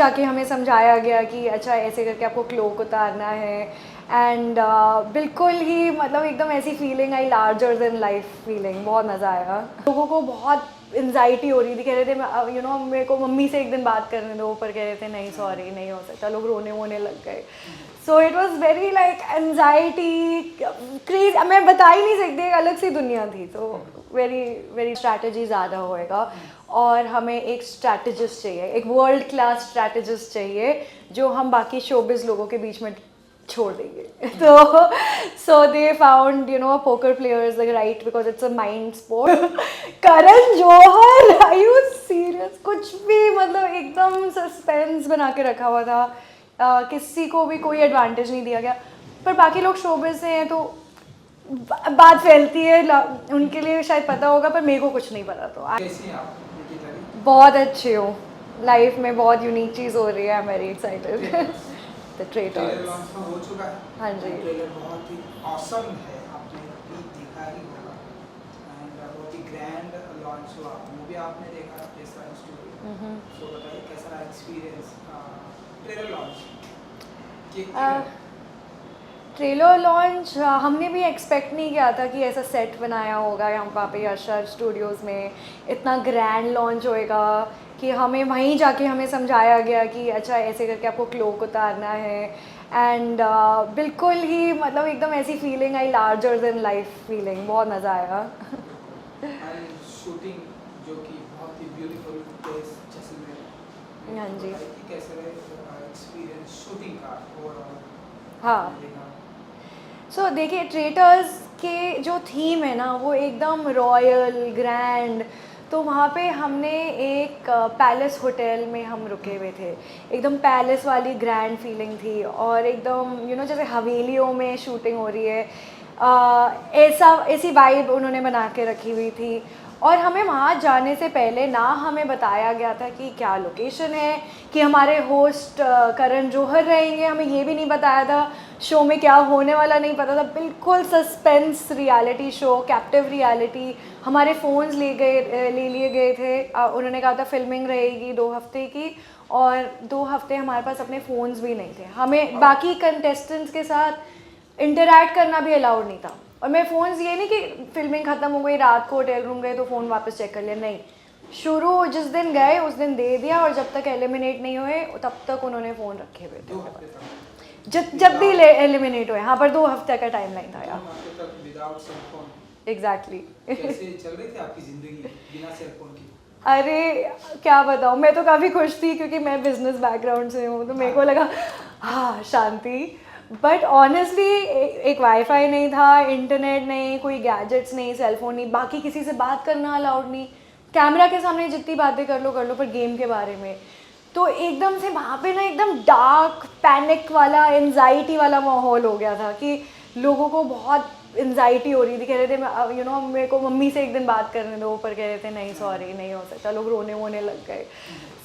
जाके हमें समझाया गया कि अच्छा ऐसे करके आपको क्लोक उतारना है एंड बिल्कुल ही मतलब एकदम ऐसी फीलिंग आई, लार्जर देन लाइफ फीलिंग, बहुत मज़ा आया। लोगों को बहुत एनजाइटी हो रही थी, कह रहे थे यू नो मेरे को मम्मी से एक दिन बात करने दो, पर कह रहे थे नहीं सॉरी नहीं हो सकता, लोग रोने वोने लग गए। So it was very like anxiety craze, मैं बता ही नहीं सकती, एक अलग सी दुनिया थी। तो वेरी वेरी स्ट्रैटेजी ज़्यादा होएगा और हमें एक स्ट्रैटेजिस्ट चाहिए, एक वर्ल्ड क्लास स्ट्रैटेजिस्ट चाहिए जो हम बाकी शोबिज लोगों के बीच में छोड़ देंगे। तो so they found poker players right, because it's a mind sport. Karan Johar, are you serious? कुछ भी मतलब एकदम सस्पेंस बना के रखा हुआ था। किसी को भी कोई एडवांटेज नहीं दिया गया, पर बाकी लोग शोबिज से हैं तो बात फैलती है, उनके लिए शायद पता होगा, पर मेरे को कुछ नहीं पता। तो कैसी हैं आप निकिता जी? बहुत अच्छी हूँ, लाइफ में बहुत यूनिक चीज़ हो रही है, I am very excited. The trailer traitors. Launch तो हो चुका है। हाँ जी। ट्रेलर बहुत ही ऑसम है, आपने भी देखा ही होगा एंड बहुत ही ग्रैंड लॉन्च हुआ। मूवी आपने देखा जैसा स्टोरी, सो बताइए कैसा रहा एक्सपीरियंस ट्रेलर लॉन्च के ट्रेलर लॉन्च हमने भी एक्सपेक्ट नहीं किया था कि ऐसा सेट बनाया होगा यहाँ वहाँ पे यशर स्टूडियोज़ में, इतना ग्रैंड लॉन्च होएगा कि हमें वहीं जाके हमें समझाया गया कि अच्छा ऐसे करके आपको क्लोक उतारना है एंड बिल्कुल ही मतलब एकदम ऐसी फीलिंग आई, लार्जर देन लाइफ फीलिंग, बहुत मज़ा आया। एंड शूटिंग जो कि बहुत ही ब्यूटीफुल प्लेस जैसलमेर। हाँ जी। बताइए कि कैसे रहे एक्सपीरियंस शूटिंग का ओवरऑल? हाँ, सो देखिए ट्रेटर्स के जो थीम है ना वो एकदम रॉयल ग्रैंड। तो वहाँ पे हमने एक पैलेस होटल में हम रुके हुए थे, एकदम पैलेस वाली ग्रैंड फीलिंग थी और एकदम जैसे हवेलियों में शूटिंग हो रही है, ऐसा ऐसी वाइब उन्होंने बना के रखी हुई थी। और हमें वहाँ जाने से पहले ना हमें बताया गया था कि क्या लोकेशन है, कि हमारे होस्ट करण जौहर रहेंगे, हमें ये भी नहीं बताया था शो में क्या होने वाला, नहीं पता था। बिल्कुल suspense reality show, captive reality. हमारे फ़ोन्स ले लिए गए थे, उन्होंने कहा था फिल्मिंग रहेगी 2 हफ्ते की, और 2 हफ्ते हमारे पास अपने फ़ोन्स भी नहीं थे। हमें बाकी कंटेस्टेंट्स के साथ इंटरैक्ट करना भी अलाउड नहीं था। और मैं फ़ोन्स ये नहीं कि फिल्मिंग ख़त्म हो गई रात को होटल रूम गए तो फ़ोन वापस चेक कर लिया, नहीं, शुरू जिस दिन गए उस दिन दे दिया और जब तक एलिमिनेट नहीं हुए तब तक उन्होंने फ़ोन रखे हुए थे। 2 हफ्ते तक जब भी एलिमिनेट हुए, हाँ, पर 2 हफ्ते का टाइम लाइन था 2 यार। हफ्ते तक विदाउट सेल फोन। एग्जैक्टली। कैसे चल रही थी आपकी ज़िंदगी बिना सेल फोन की? अरे क्या बताऊँ, मैं तो काफ़ी खुश थी क्योंकि मैं बिजनेस बैकग्राउंड से हूँ, तो मेरे को लगा हाँ शांति। बट ऑनेस्टली एक वाईफाई नहीं था, इंटरनेट नहीं, कोई गैजेट्स नहीं, सेलफोन नहीं, बाकी किसी से बात करना अलाउड नहीं। कैमरा के सामने जितनी बातें कर लो, पर गेम के बारे में तो एकदम से वहाँ पे ना एकदम डार्क पैनिक वाला एनजाइटी वाला माहौल हो गया था कि लोगों को बहुत एनजाइटी हो रही थी, कह रहे थे मेरे को मम्मी से एक दिन बात करने दो, पर कह रहे थे नहीं सॉरी नहीं हो सकता, लोग रोने वोने लग गए।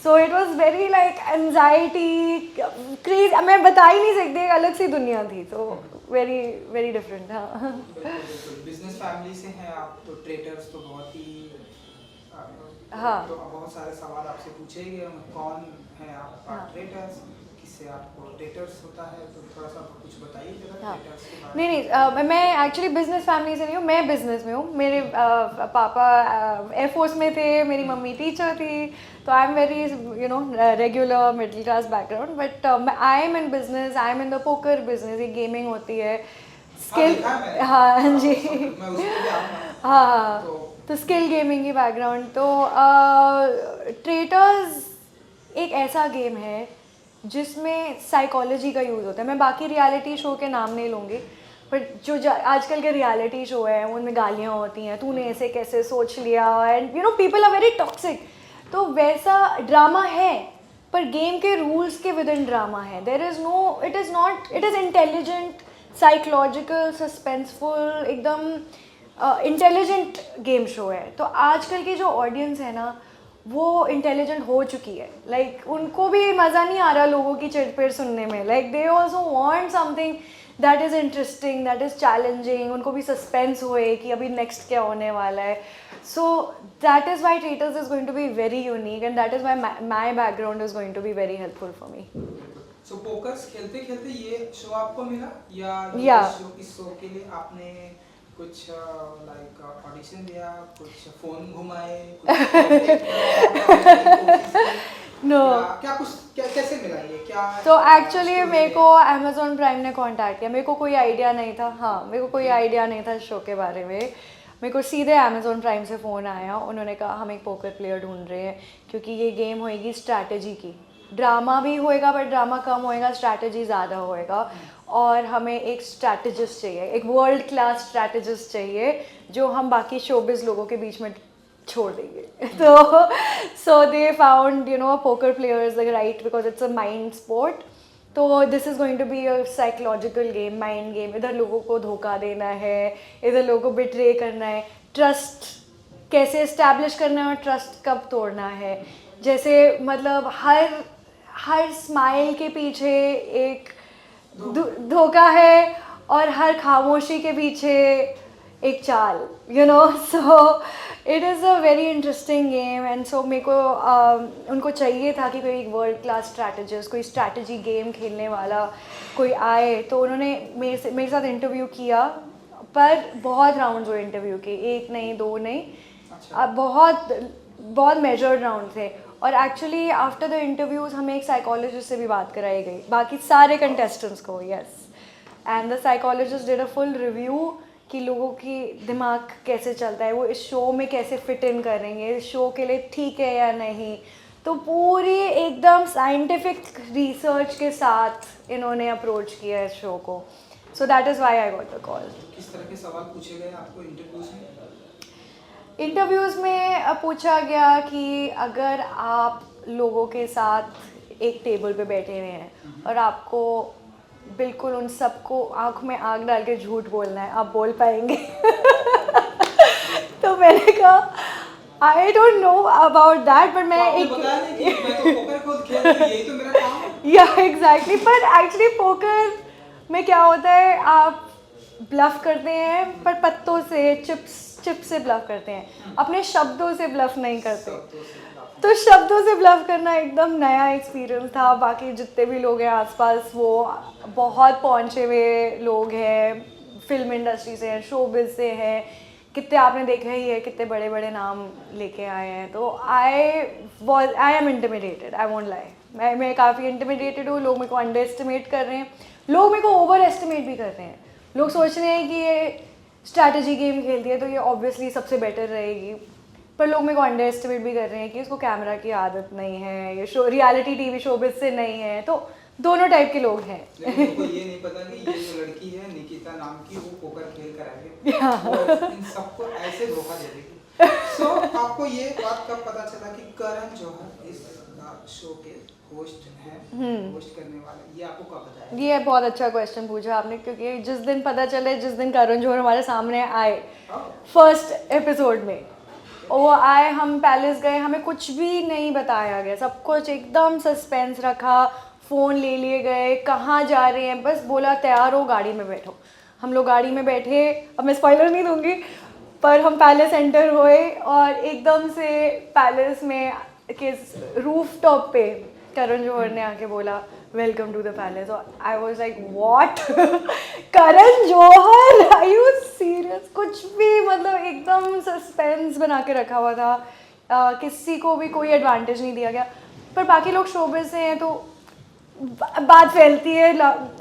So it was very like anxiety craze, मैं बता ही नहीं सकती, एक अलग सी दुनिया थी। तो वेरी वेरी डिफरेंट था। बिजनेस फैमिली से हैं आप, तो ट्रेडर्स तो बहुत ही हाँ। तो बहुत सारे सवाल आपसे पूछे गए होंगे, कौन है आपका ट्रेडर्स, किससे आपको ट्रेडर्स होता है, तो थोड़ा सा कुछ बताइए जरा हाँ। ट्रेडर्स के बारे में। नहीं, मैं एक्चुअली बिजनेस फैमिली से नहीं हूँ, मैं बिजनेस में हूँ। मेरे पापा एयरफोर्स में थे, मेरी मम्मी टीचर थी, तो I am very regular middle class background, but I am in business, I am in the poker business. ये गेमिंग होती है, स्किल। देखा है मैंने। हाँ जी। मैं उस पे भी आऊँगा। हाँ, तो तो स्किल गेमिंग की बैकग्राउंड। तो ट्रेटर्स एक ऐसा गेम है जिसमें साइकोलॉजी का यूज़ होता है। मैं बाकी रियलिटी शो के नाम नहीं लूँगी, पर जो आजकल के रियलिटी शो है उनमें गालियाँ होती हैं, तूने ऐसे कैसे सोच लिया, and people are very toxic. तो वैसा ड्रामा है, पर गेम के रूल्स के विद इन ड्रामा है। There is no, it is not, it is intelligent, psychological, suspenseful, एकदम इंटेलिजेंट गेम शो है। तो आजकल की जो ऑडियंस है ना वो इंटेलिजेंट हो चुकी है, लाइक उनको भी मज़ा नहीं आ रहा लोगों की चिड़पिड़ सुनने में, like they also want something that is interesting, that is challenging, उनको भी सस्पेंस होए कि अभी नेक्स्ट क्या होने वाला है। So that is why Traitors is going to be very unique, and that is why my background is going to be very helpful for me. सो पोकर्स खेलते खेलते ये शो आपको मिला या Yeah. इस शो के लिए आपने कुछ लाइक ऑडिशन दिया, कुछ फोन घुमाए, No. क्या कुछ कैसे मिला ये क्या? तो एक्चुअली मेरे को अमेजोन प्राइम ने कांटेक्ट किया, मेरे को कोई आइडिया नहीं था, हाँ मेरे को कोई आइडिया नहीं था शो के बारे में। मेरे को सीधे अमेजोन प्राइम से फ़ोन आया, उन्होंने कहा हम एक पोकर प्लेयर ढूंढ रहे हैं क्योंकि ये गेम होएगी स्ट्रैटेजी की, ड्रामा भी होएगा पर ड्रामा कम होएगा, स्ट्रैटेजी ज़्यादा होएगा, और हमें एक स्ट्रैटेजिस्ट चाहिए, एक वर्ल्ड क्लास स्ट्रैटेजिस्ट चाहिए जो हम बाकी शोबिज़ लोगों के बीच में छोड़ देंगे। तो so they found poker players right because it's a mind sport. तो this is going to be a psychological game, mind game. इधर लोगों को धोखा देना है, इधर लोगों को बिट्रे करना है, ट्रस्ट कैसे इस्टेब्लिश करना है और ट्रस्ट कब तोड़ना है। जैसे मतलब हर स्माइल के पीछे एक धोखा है और हर खामोशी के पीछे एक चाल, so it is a very interesting game. And so मेरे को उनको चाहिए था कि कोई एक वर्ल्ड क्लास स्ट्रैटेजिस्ट, कोई स्ट्रैटेजी गेम खेलने वाला कोई आए। तो उन्होंने मेरे साथ इंटरव्यू किया, पर बहुत राउंड्स हुए इंटरव्यू के, एक नहीं दो नहीं, बहुत मेजर्ड राउंड थे। और एक्चुअली आफ्टर द इंटरव्यूज़ हमें एक साइकोलॉजिस्ट से भी बात कराई गई, बाकी सारे कंटेस्टेंट्स को, yes. And the psychologist did a full review कि लोगों की दिमाग कैसे चलता है, वो इस शो में कैसे फिट इन करेंगे, इस शो के लिए ठीक है या नहीं। तो पूरी एकदम साइंटिफिक रिसर्च के साथ इन्होंने अप्रोच किया इस शो को। So that is why I got the call. किस तरह के सवाल पूछे गए आपको इंटरव्यूज में? इंटरव्यूज़ में पूछा गया कि अगर आप लोगों के साथ एक टेबल पे बैठे हुए हैं और आपको बिल्कुल उन सबको आँख में आग डाल के झूठ बोलना है, आप बोल पाएंगे? तो मैंने कहा I don't know about that, but मैं एक या एग्जैक्टली। पर एक्चुअली पोकर में क्या होता है, आप ब्लफ करते हैं पर पत्तों से, चिप से ब्लफ करते हैं, अपने शब्दों से ब्लफ नहीं करते। तो शब्दों से ब्लफ करना एकदम नया एक्सपीरियंस था। बाकी जितने भी लोग हैं आसपास वो बहुत पहुँचे हुए लोग हैं, फिल्म इंडस्ट्री से हैं, शोबिज़ से हैं, कितने आपने देखा ही है, कितने बड़े बड़े नाम लेके आए हैं। तो I am intimidated, I won't lie, मैं काफ़ी इंटिमिडेटेड हूँ। लोग मेरे को अंडर एस्टिमेट कर रहे हैं, लोग मेरे को ओवर एस्टिमेट भी कर रहे हैं। लोग सोच रहे हैं कि ये स्ट्रैटेजी गेम खेलती है तो ये ऑब्वियसली सबसे बेटर रहेगी, पर लोग मेरे को अंडर एस्टिमेट भी कर रहे हैं कि इसको कैमरा की आदत नहीं है, ये शो रियलिटी टीवी शोबिज़ से नहीं है। तो दोनों टाइप के लोग हैं। लेकिन ये नहीं पता कि ये जो लड़की है निकिता नाम की, वो पोकर खेल कर आएगी, इन सबको ऐसे धोखा दे देगी। सो आपको ये बात कब पता चला कि करण जौहर इस शो के होस्ट हैं, होस्ट करने वाले, ये आपको कब बताया? ये बहुत अच्छा क्वेश्चन पूछा आपने, क्योंकि जिस दिन पता चले, जिस दिन करण जौहर हमारे सामने आए फर्स्ट एपिसोड में, वो आए, हम पैलेस गए, हमें कुछ भी नहीं बताया गया, सब कुछ एकदम सस्पेंस रखा। फ़ोन ले लिए गए, कहाँ जा रहे हैं, बस बोला तैयार हो, गाड़ी में बैठो। हम लोग गाड़ी में बैठे, अब मैं स्पॉइलर नहीं दूंगी, पर हम पैलेस एंटर हुए और एकदम से पैलेस में के रूफ टॉप पे करण जौहर ने आके बोला वेलकम टू द पैलेस। और I was like what, Karan Johar, are you serious? कुछ भी मतलब एकदम सस्पेंस बना के रखा हुआ था, किसी को भी कोई एडवांटेज नहीं दिया गया। पर बाकी लोग शोबिज़ से हैं तो बात फैलती है,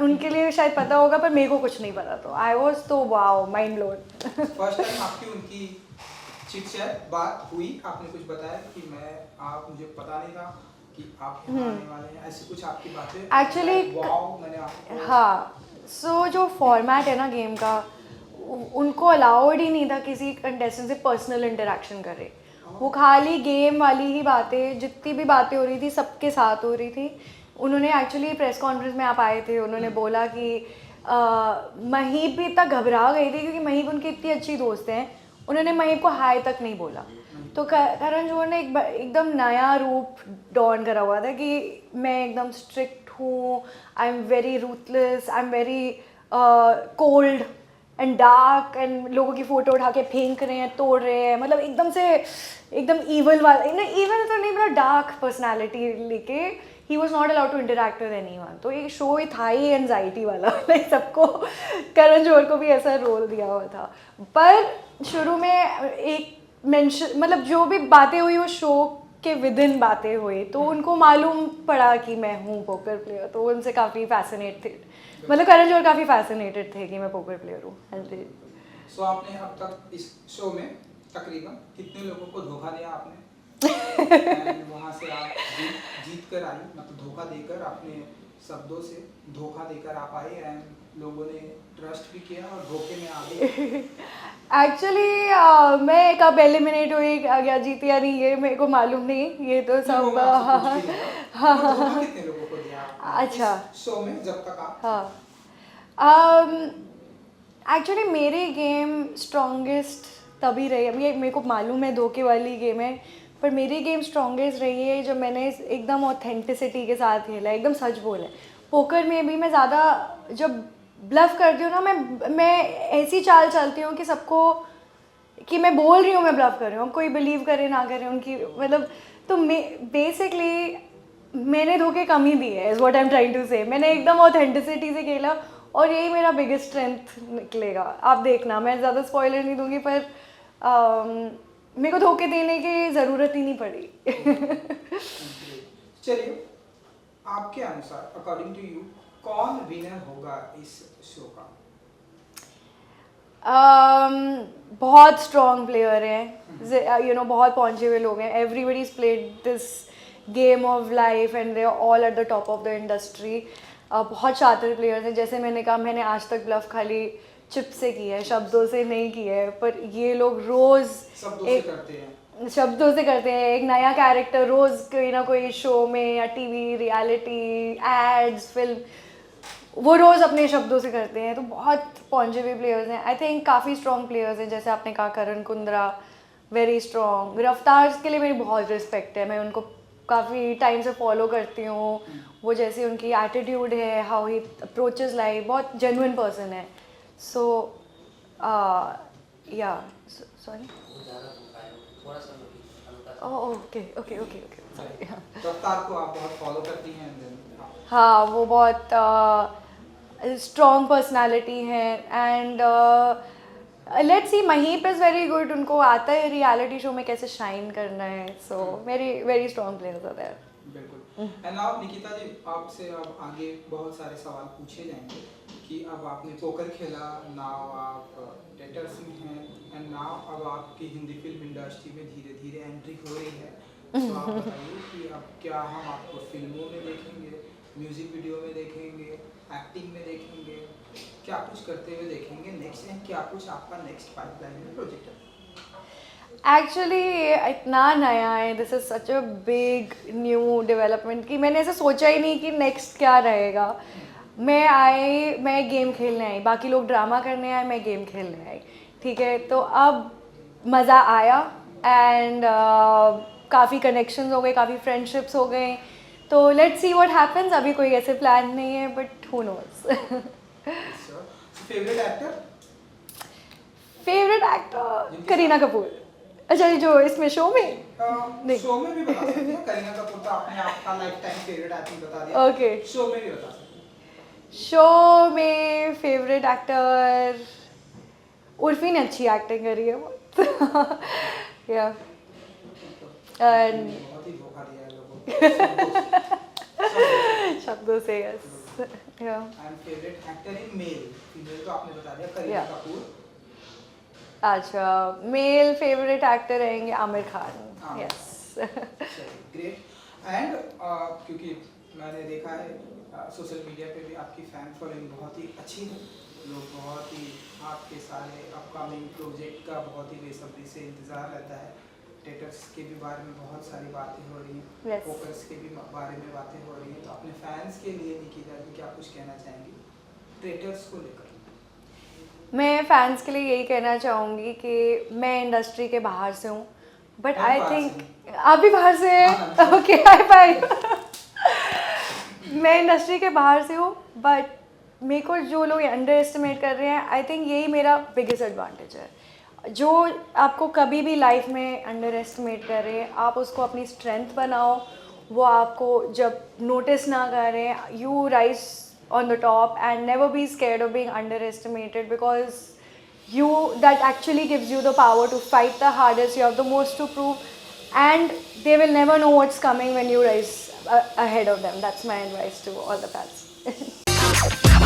उनके लिए शायद पता होगा, पर मेरे को कुछ नहीं पता। तो आई वॉज तो wow, mind blown. First time आपकी उनकी चिट चैट बात हुई, आपने कुछ बताया कि मुझे पता नहीं था कि आप यहाँ आने वाले हैं, ऐसी कुछ आपकी बातें? एक्चुअली हाँ, सो जो फॉर्मेट है ना गेम का, उनको अलाउड ही नहीं था किसी कंटेस्टेंट से पर्सनल इंटरेक्शन करे। वो खाली गेम वाली ही बातें, जितनी भी बातें हो रही थी सबके साथ हो रही थी। उन्होंने एक्चुअली प्रेस कॉन्फ्रेंस में आप आए थे, उन्होंने बोला कि महीप भी इतना घबरा गई थी क्योंकि महीप उनकी इतनी अच्छी दोस्त हैं, उन्होंने महीप को हाय तक नहीं बोला। तो करण जौहर ने एकदम नया रूप डॉन करा हुआ था कि मैं एकदम स्ट्रिक्ट हूँ, I am very ruthless, I am very cold, and dark and लोगों की फ़ोटो उठा के फेंक रहे हैं, तोड़ रहे हैं, मतलब एकदम से एकदम ईवल वाला, ईवल तो नहीं, मतलब डार्क पर्सनैलिटी लेके ही was not allowed to interact with anyone. तो ये शो ही था ही एनजाइटी वाला, लाइक सबको, करण जौहर को भी ऐसा रोल दिया हुआ था। पर शुरू में एक मेंशन, मतलब जो भी बातें हुई वो शो के विद इन बातें हुई, तो उनको मालूम पड़ा कि मैं हूँ पोकर प्लेयर, तो उनसे काफ़ी फैसिनेट थे, मतलब करण जौहर काफ़ी फैसिनेटेड थे कि मैं पोकर प्लेयर हूँ। सो आपने अब तक इस शो में तकरीबन कितने लोगों को धोखा दिया आपने? एंड वहाँ से आप जीत कर आई, मतलब धोखा देकर, अपने शब्दों से धोखा देकर आप आई एंड लोगों ने ट्रस्ट भी किया और धोखे में आ गए। एक्चुअली मैं कब एलिमिनेट हुई, क्या जीती या नहीं, ये मेरे को मालूम नहीं, ये तो सब धोखा कितने लोगों को दिया आपने अच्छा इस शो में जब तक आप? हाँ, एक्चुअली मेरी गेम स्ट्रॉन्गेस्ट तभी रही है, ये मेरे को मालूम है धोखे वाली गेम है, पर मेरी गेम स्ट्रॉन्गेस्ट रही है जब मैंने एकदम ऑथेंटिसिटी के साथ खेला, एकदम सच बोले। पोकर में भी मैं ज़्यादा जब ब्लफ करती हूँ ना, मैं ऐसी चाल चलती हूँ कि सबको, कि मैं बोल रही हूँ मैं ब्लफ कर रही हूँ, कोई बिलीव करे ना करे उनकी, मतलब तो बेसिकली मैंने धोखे कम ही दिए, is what I am trying to say. मैंने एकदम ऑथेंटिसिटी से खेला और यही मेरा बिगेस्ट स्ट्रेंथ निकलेगा। आप देखना, मैं ज़्यादा स्पॉइलर नहीं दूंगी, पर मेरे को धोखे देने की ज़रूरत ही नहीं पड़ी। चलिए, आपके अनुसार, अकॉर्डिंग टू यू, कौन विनर होगा इस शो का? बहुत स्ट्रॉन्ग प्लेयर हैं, यू नो, बहुत पहुंचे हुए लोग हैं, everybody is played this game of life and they are all at the top of the industry. बहुत शातिर प्लेयर्स हैं, जैसे मैंने कहा, मैंने आज तक ब्लफ खाली चिप से की है, शब्दों से नहीं की है, पर ये लोग रोज़ शब्दों से करते हैं, एक नया कैरेक्टर रोज़ कोई ना कोई शो में या टीवी रियलिटी एड्स फिल्म, वो रोज़ अपने शब्दों से करते हैं, तो बहुत पहुंचे हुए प्लेयर्स हैं। आई थिंक काफ़ी स्ट्रॉन्ग प्लेयर्स हैं, जैसे आपने कहा करण कुंद्रा, वेरी स्ट्रॉन्ग। रफ्तार के लिए मेरी बहुत रिस्पेक्ट है, मैं उनको काफ़ी टाइम से फॉलो करती हूँ, वो जैसे उनकी एटीट्यूड है, हाउ ही अप्रोचेस लाइफ, बहुत जेन्युइन पर्सन है। सो या sorry, okay okay okay okay sorry. रफ्तार को आप बहुत फॉलो करती हैं? हाँ, वो बहुत स्ट्रॉन्ग पर्सनालिटी है and let's see, Mahip is very good, उनको आता है रियलिटी शो में कैसे शाइन करना है, so very very strong players are there. बिल्कुल। एंड नाउ निकिता जी, आपसे अब आगे बहुत सारे सवाल पूछे जाएंगे कि अब आपने पोकर खेला, नाउ आप डेटर्स में हैं, एंड नाउ अब आपकी हिंदी फिल्म इंडस्ट्री में धीरे धीरे एंट्री हो रही है। तो आप बताइए कि अब क्या हम आपको फिल्मों में देखेंगे, म्यूजिक वीडियो में देखेंगे, एक्टिंग में देखेंगे, क्या कुछ करते हुए देखेंगे नेक्स्ट, एंड क्या कुछ आपका नेक्स्ट पाइपलाइन में प्रोजेक्ट है? एक्चुअली इतना नया है, this is such a big new development कि मैंने ऐसा सोचा ही नहीं कि नेक्स्ट क्या रहेगा। मैं गेम खेलने आई, बाकी लोग ड्रामा करने आए, मैं गेम खेलने आई, ठीक है। तो अब मज़ा आया एंड काफ़ी कनेक्शंस हो गए, काफ़ी फ्रेंडशिप्स हो गए, तो लेट्स सी व्हाट हैपेंस। अभी कोई ऐसे प्लान नहीं है, but who knows. Favourite actor Kareena Kapoor. अच्छा, ये जो इसमें शो में शो में भी बता सकते हैं। करीना कपूर तो आपने आपका लाइफ टाइम फेवरेट एक्टिंग बता दिया, ओके। शो में भी बता सकते हैं। शो में फेवरेट एक्टर उर्फी ने अच्छी एक्टिंग करी है बहुत। या बहुत ही धोखा दिया है लोगों को शब्दों से, यस। या and favourite actor in male, female तो आपने बता दिया करीना कपूर। अच्छा, मेल फेवरेट एक्टर रहेंगे Aamir Khan, yes. Great. And क्योंकि मैंने देखा है सोशल मीडिया पे भी आपकी फैन फॉलोइंग बहुत ही अच्छी है, लोग बहुत ही आपके सारे अपकमिंग प्रोजेक्ट का बहुत ही बेसब्री से इंतज़ार रहता है। टेटर्स के भी बारे में बहुत सारी बातें हो रही हैं, पोकर्स के भी बारे में बातें हो रही हैं, तो अपने फैंस के लिए निकिता जी क्या कुछ कहना चाहेंगी टेटर्स को लेकर? मैं फैंस के लिए यही कहना चाहूँगी कि मैं इंडस्ट्री के बाहर से हूँ, बट आई थिंक आप भी बाहर से हैं, ओके, हाई फाइव। मैं इंडस्ट्री के बाहर से हूँ, बट मेरे को जो लोग अंडर एस्टिमेट कर रहे हैं, आई थिंक यही मेरा बिगेस्ट एडवांटेज है। जो आपको कभी भी लाइफ में अंडर एस्टिमेट कर रहे हैं, आप उसको अपनी स्ट्रेंथ बनाओ। वो आपको जब नोटिस ना करें, you rise on the top and never be scared of being underestimated, because that actually gives you the power to fight the hardest. You have the most to prove, and they will never know what's coming when you rise ahead of them. That's my advice to all the pals.